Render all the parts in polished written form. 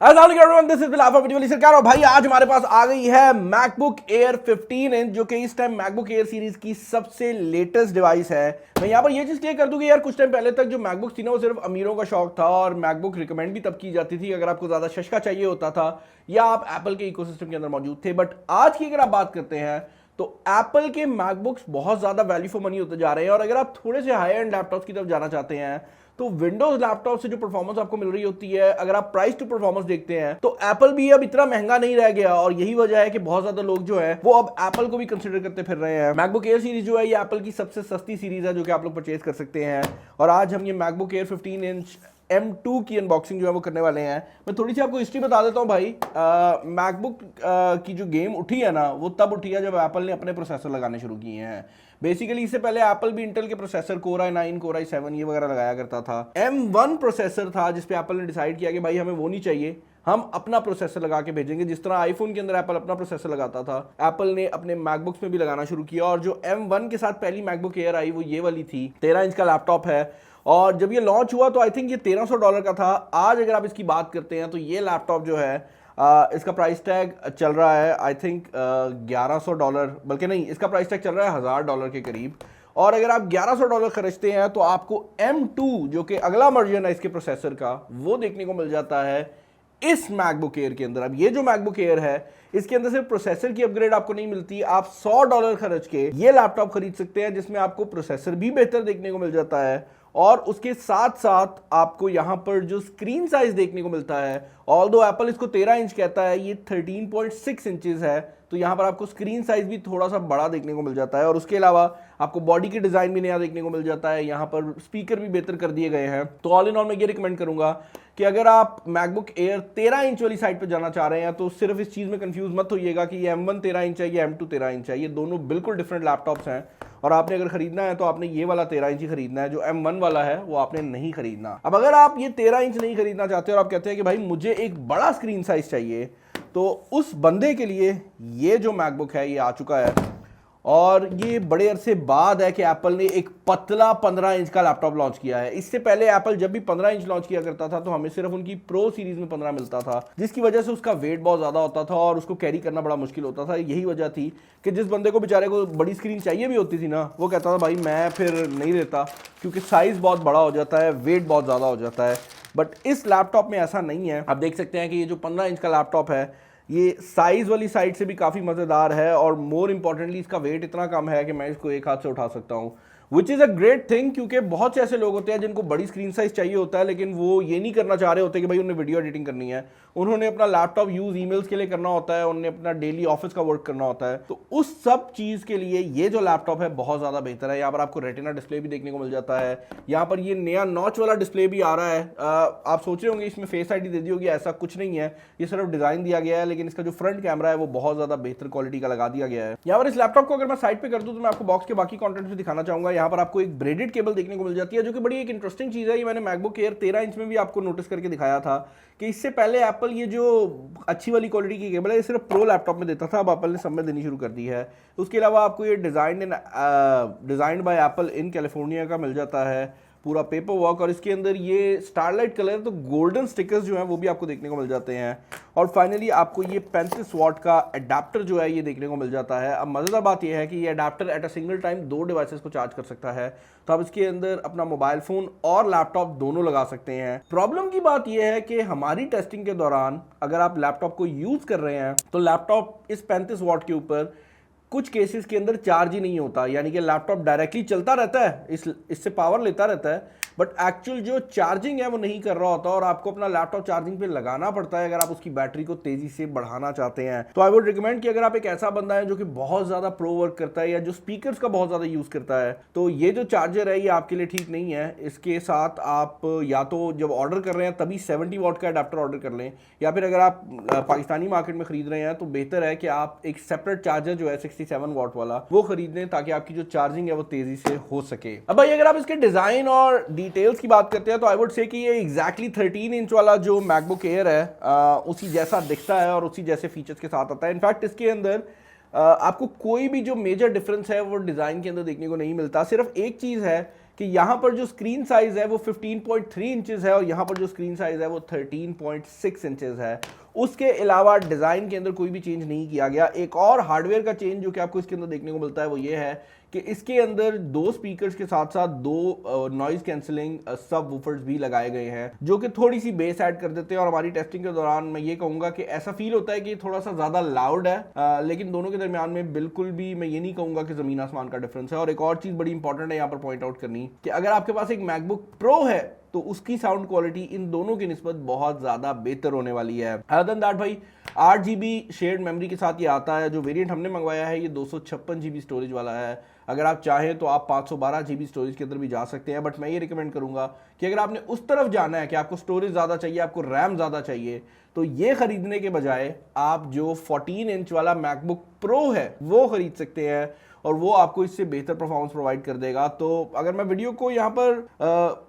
This is Bilal video सरकार। और भाई आज हमारे पास आ गई है मैकबुक एयर 15 इंच, जो कि इस टाइम मैकबुक एयर सीरीज की सबसे लेटेस्ट डिवाइस है। मैं यहाँ पर ये चीज क्लियर कर दूं कि यार कुछ टाइम पहले तक जो मैकबुक थी ना वो सिर्फ अमीरों का शौक था, और मैकबुक रिकमेंड भी तब की जाती थी अगर आपको ज्यादा सस्ता चाहिए होता था या आप एप्पल के इकोसिस्टम के अंदर मौजूद थे। बट आज की अगर आप बात करते हैं तो एप्पल के मैकबुक्स बहुत ज्यादा वैल्यू फॉर मनी होते जा रहे हैं। और अगर आप थोड़े से हाई एंड लैपटॉप्स की तरफ जाना चाहते हैं तो विंडोज लैपटॉप से जो परफॉर्मेंस आपको मिल रही होती है, अगर आप प्राइस टू परफॉर्मेंस देखते हैं तो एप्पल भी अब इतना महंगा नहीं रह गया। और यही वजह है कि बहुत ज्यादा लोग जो है वो अब एप्पल को भी कंसीडर करते फिर रहे हैं। मैकबुक एयर सीरीज जो है ये एप्पल की सबसे सस्ती सीरीज है जो कि आप लोग परचेज कर सकते हैं। और आज हम ये मैकबुक एयर 15 इंच M2 की अनबॉक्सिंग जो है वो करने वाले हैं। मैं थोड़ी सी आपको हिस्ट्री बता देता हूँ भाई। मैकबुक की जो गेम उठी है ना वो तब उठी है जब एप्पल ने अपने प्रोसेसर लगाने शुरू किए हैं। बेसिकली इससे पहले एप्पल भी इंटेल के processor Core i9 Core i7 ये वगैरह लगाया करता था। M1 प्रोसेसर था जिसपे एप्पल ने डिसाइड किया कि भाई हमें वो नहीं चाहिए, हम अपना प्रोसेसर लगा के भेजेंगे। जिस तरह आईफोन के अंदर एप्पल अपना प्रोसेसर लगाता था, एप्पल ने अपने मैकबुक्स में भी लगाना शुरू किया। और जो M1 के साथ पहली मैकबुक एयर आई वो ये वाली थी। 13 इंच का लैपटॉप है और जब ये लॉन्च हुआ तो आई थिंक ये $1300 का था। आज अगर आप इसकी बात करते हैं तो ये लैपटॉप जो है इसका प्राइस टैग चल रहा है आई थिंक $1100, बल्कि नहीं, इसका प्राइस टैग चल रहा है $1000 के करीब। और अगर आप $1100 खर्चते हैं तो आपको M2 जो कि अगला वर्जन है इसके प्रोसेसर का वो देखने को मिल जाता है इस मैकबुक एयर के अंदर। अब ये जो मैकबुक एयर है इसके अंदर सिर्फ प्रोसेसर की अपग्रेड आपको नहीं मिलती, आप $100 खर्च के ये लैपटॉप खरीद सकते हैं जिसमें आपको प्रोसेसर भी बेहतर देखने को मिल जाता है और उसके साथ साथ आपको यहां पर जो स्क्रीन साइज देखने को मिलता है, ऑल्दो एप्पल इसको 13 इंच कहता है, ये 13.6 इंचेस है। तो यहां पर आपको स्क्रीन साइज भी थोड़ा सा बड़ा देखने को मिल जाता है और उसके अलावा आपको बॉडी की डिजाइन भी नया देखने को मिल जाता है। यहां पर स्पीकर भी बेहतर कर दिए गए हैं। तो ऑल इन ऑल मैं ये रिकमेंड करूंगा कि अगर आप मैकबुक एयर 13 इंच वाली साइड पर जाना चाह रहे हैं तो सिर्फ इस चीज में कंफ्यूज मत होइएगा कि ये M1 13 इंच है, ये M2 13 इंच है। ये दोनों बिल्कुल डिफरेंट लैपटॉप्स हैं और आपने अगर खरीदना है तो आपने ये वाला 13 इंच ही खरीदना है, जो M1 वाला है वो आपने नहीं खरीदना। अब अगर आप ये 13 इंच नहीं खरीदना चाहते और आप कहते हैं कि भाई मुझे एक बड़ा स्क्रीन साइज चाहिए, तो उस बंदे के लिए ये जो मैकबुक है ये आ चुका है। और ये बड़े अरसे बाद है कि एप्पल ने एक पतला 15 इंच का लैपटॉप लॉन्च किया है। इससे पहले एप्पल जब भी 15 इंच लॉन्च किया करता था तो हमें सिर्फ उनकी प्रो सीरीज में 15 मिलता था, जिसकी वजह से उसका वेट बहुत ज्यादा होता था और उसको कैरी करना बड़ा मुश्किल होता था। यही वजह थी कि जिस बंदे को बेचारे को बड़ी स्क्रीन चाहिए भी होती थी ना वो कहता था भाई मैं फिर नहीं लेता, क्योंकि साइज बहुत बड़ा हो जाता है, वेट बहुत ज्यादा हो जाता है। बट इस लैपटॉप में ऐसा नहीं है। आप देख सकते हैं कि ये जो 15 इंच का लैपटॉप है ये साइज वाली साइड से भी काफ़ी मज़ेदार है और मोर इंपॉर्टेंटली इसका वेट इतना कम है कि मैं इसको एक हाथ से उठा सकता हूँ, which is a great thing. क्योंकि बहुत से ऐसे लोग होते हैं जिनको बड़ी स्क्रीन साइज चाहिए होता है लेकिन वो ये नहीं करना चाह रहे होते कि भाई उन्हें वीडियो एडिटिंग करनी है, उन्होंने अपना लैपटॉप यूज़ ईमेल्स के लिए करना होता है, उन्हें अपना डेली ऑफिस का वर्क करना होता है। तो उस सब चीज़ के लिए ये जो लैपटॉप है बहुत ज़्यादा बेहतर है। यहाँ पर आपको रेटिना डिस्प्ले भी देखने को मिल जाता है। यहाँ पर ये नया नॉच वाला डिस्प्ले भी आ रहा है। आप सोच रहे होंगे इसमें फेस आईडी दे दी होगी, ऐसा कुछ नहीं है, ये सिर्फ डिज़ाइन दिया गया है। लेकिन इसका जो फ्रंट कैमरा है वो बहुत ज़्यादा बेहतर क्वालिटी का लगा दिया गया है। यहाँ पर इस लैपटॉप को अगर मैं साइड पे कर दूँ तो मैं आपको बॉक्स के बाकी कंटेंट भी दिखाना चाहूँगा। यहाँ पर आपको एक ब्रेडेड केबल देखने को मिल जाती है जो कि बड़ी एक इंटरेस्टिंग चीज़ है। ये मैंने मैकबुक एयर 13 इंच में भी आपको नोटिस करके दिखाया था कि इससे पहले एप्पल ये जो अच्छी वाली क्वालिटी की केबल है ये सिर्फ प्रो लैपटॉप में देता था, अब एप्पल ने सब में देनी शुरू कर दी है। उसके अलावा आपको ये designed bye apple in California का मिल जाता है, पूरा पेपर वर्क। और इसके अंदर ये स्टारलाइट कलर तो गोल्डन स्टिकर्स जो हैं वो भी आपको देखने को मिल जाते हैं। और फाइनली आपको ये 35 वाट का अडेप्टर जो है ये देखने को मिल जाता है। अब मज़ेदार बात ये है कि ये adapter at a single time 2 devices को चार्ज कर सकता है, तो आप इसके अंदर अपना मोबाइल फ़ोन और लैपटॉप दोनों लगा सकते हैं। प्रॉब्लम की बात यह है कि हमारी टेस्टिंग के दौरान अगर आप लैपटॉप को यूज़ कर रहे हैं तो लैपटॉप इस 35 वाट के ऊपर कुछ केसेस के अंदर चार्ज ही नहीं होता, यानी कि लैपटॉप डायरेक्टली चलता रहता है, इससे पावर लेता रहता है, बट एक्चुअल जो चार्जिंग है वो नहीं कर रहा होता और आपको अपना लैपटॉप चार्जिंग पे लगाना पड़ता है अगर आप उसकी बैटरी को तेजी से बढ़ाना चाहते हैं। तो आई वुड रिकमेंड कि अगर आप एक ऐसा बंदा है जो कि बहुत ज़्यादा प्रो वर्क करता है या जो स्पीकर्स का बहुत ज़्यादा यूज़ करता है तो ये जो चार्जर है ये आपके लिए ठीक नहीं है। इसके साथ आप या तो जब ऑर्डर कर रहे हैं तभी 70 वाट का अडेप्टर ऑर्डर कर लें, या फिर अगर आप पाकिस्तानी मार्केट में खरीद रहे हैं तो बेहतर है कि आप एक सेपरेट चार्जर जो है 67 वाट वाला वो खरीद लें ताकि आपकी जो चार्जिंग है वो तेजी से हो सके। अब भाई अगर आप इसके डिज़ाइन और डिटेल्स की बात करते हैं तो आई वुड से कि ये एग्जैक्टली 13 इंच वाला जो मैकबुक एयर है उसी जैसा दिखता है और उसी जैसे फीचर्स के साथ आता है। इनफैक्ट इसके अंदर आपको कोई भी जो मेजर डिफरेंस है वो डिज़ाइन के अंदर देखने को नहीं मिलता। सिर्फ एक चीज़ है कि यहाँ पर जो स्क्रीन साइज है वो 15.3 इंचेस है और यहाँ पर जो स्क्रीन साइज है वो 13.6 इंचेस है। उसके अलावा डिज़ाइन के अंदर कोई भी चेंज नहीं किया गया। एक और हार्डवेयर का चेंज जो कि आपको इसके अंदर देखने को मिलता है वो ये है कि इसके अंदर 2 स्पीकर्स के साथ साथ 2 नॉइज कैंसिलिंग सब वूफर्स भी लगाए गए हैं जो कि थोड़ी सी बेस ऐड कर देते हैं। और हमारी टेस्टिंग के दौरान मैं ये कहूंगा कि ऐसा फील होता है कि थोड़ा सा ज़्यादा लाउड है, लेकिन दोनों के दरमियान में बिल्कुल भी मैं ये नहीं कहूंगा कि ज़मीन आसमान का डिफरेंस है। और एक और चीज़ बड़ी इंपॉर्टेंट है यहाँ पर पॉइंट आउट करनी कि अगर आपके पास एक मैकबुक प्रो है तो उसकी साउंड क्वालिटी इन दोनों की निस्बत बहुत ज़्यादा बेहतर होने वाली है। अदर देन दैट भाई 8 GB शेयर्ड मेमोरी के साथ ये आता है। जो वेरिएंट हमने मंगवाया है ये 256 GB स्टोरेज वाला है। अगर आप चाहें तो आप 512 GB स्टोरेज के अंदर भी जा सकते हैं, बट मैं ये रिकमेंड करूंगा कि अगर आपने उस तरफ जाना है कि आपको स्टोरेज ज़्यादा चाहिए, आपको रैम ज़्यादा चाहिए, तो ये खरीदने के बजाय आप जो 14 इंच वाला मैकबुक प्रो है वो खरीद सकते हैं और वो आपको इससे बेहतर परफॉर्मेंस प्रोवाइड कर देगा। तो अगर मैं वीडियो को यहाँ पर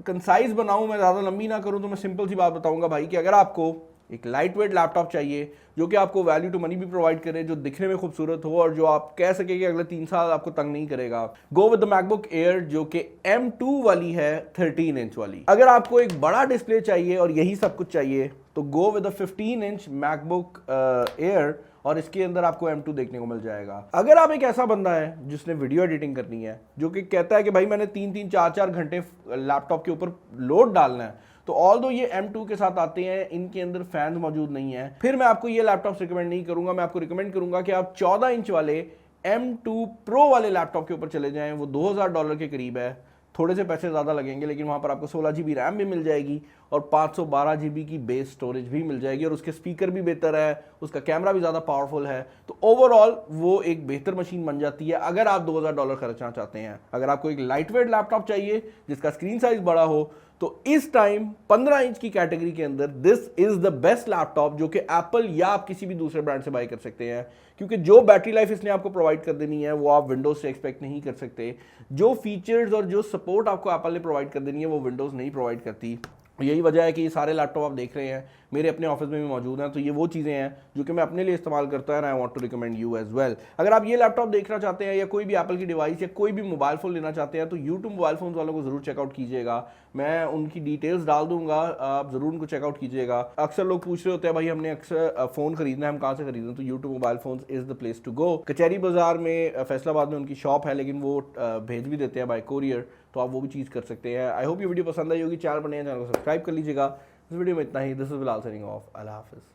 कंसाइज बनाऊं, मैं ज़्यादा लंबी ना करूं, तो मैं सिंपल सी बात बताऊंगा भाई कि अगर आपको एक लाइट वेट लैपटॉप चाहिए जो कि आपको वैल्यू टू मनी भी प्रोवाइड करे, जो दिखने में खूबसूरत हो और जो आप कह सके कि अगले 3 साल आपको तंग नहीं करेगा, go with the MacBook air जो कि M2 वाली है 13 इंच वाली। अगर आपको एक बड़ा डिस्प्ले चाहिए और यही सब कुछ चाहिए तो go with the 15 inch MacBook air और इसके अंदर आपको M2 देखने को मिल जाएगा। अगर आप एक ऐसा बंदा है जिसने वीडियो एडिटिंग करनी है, जो कि कहता है कि भाई मैंने 3-3 4-4 घंटे लैपटॉप के ऊपर लोड डालना है, तो ऑल्दो ये M2 के साथ आते हैं, इनके अंदर फैन मौजूद नहीं है, फिर मैं आपको ये लैपटॉप रिकमेंड नहीं करूंगा। मैं आपको रिकमेंड करूंगा कि आप 14 इंच वाले M2 प्रो वाले लैपटॉप के ऊपर चले जाएं। वो $2000 के करीब है, थोड़े से पैसे ज़्यादा लगेंगे, लेकिन वहाँ पर आपको 16 GB रैम भी मिल जाएगी और 512 GB की बेस स्टोरेज भी मिल जाएगी और उसके स्पीकर भी बेहतर है, उसका कैमरा भी ज़्यादा पावरफुल है। तो ओवरऑल वो एक बेहतर मशीन बन जाती है अगर आप $2000 खर्चना चाहते हैं। अगर आपको एक लाइट वेट लैपटॉप चाहिए जिसका स्क्रीन साइज बड़ा हो, तो इस टाइम 15 इंच की कैटेगरी के अंदर this is the best laptop जो कि एप्पल या आप किसी भी दूसरे ब्रांड से बाय कर सकते हैं, क्योंकि जो बैटरी लाइफ इसने आपको प्रोवाइड कर देनी है वो आप विंडोज से एक्सपेक्ट नहीं कर सकते। जो फीचर्स और जो सपोर्ट आपको एप्पल ने प्रोवाइड कर देनी है वो विंडोज नहीं प्रोवाइड करती। यही वजह है कि ये सारे लैपटॉप आप देख रहे हैं मेरे अपने ऑफिस में भी मौजूद हैं। तो ये वो चीज़ें हैं जो कि मैं अपने लिए इस्तेमाल करता हूं, I want to recommend you as well. अगर आप ये लैपटॉप देखना चाहते हैं या कोई भी एप्पल की डिवाइस या कोई भी मोबाइल फ़ोन लेना चाहते हैं तो यूट्यूब मोबाइल फ़ोन वालों को ज़रूर चेकआउट कीजिएगा। मैं उनकी डिटेल्स डाल दूंगा, आप ज़रूर उनको चेकआउट कीजिएगा। अक्सर लोग पूछ रहे होते हैं भाई हमने अक्सर फ़ोन खरीदना है, हम कहाँ से खरीदें, तो YouTube mobile phone is the place to go. कचहरी बाजार में फैसलाबाद में उनकी शॉप है, लेकिन वो भेज भी देते हैं बाय कोरियर, तो आप वो भी चीज़ कर सकते हैं। आई होप ये वीडियो पसंद आई होगी। चैनल बने हैं, चैनल को सब्सक्राइब कर लीजिएगा। इस वीडियो में इतना ही। This is Bilal signing off. अल्लाह हाफिज़।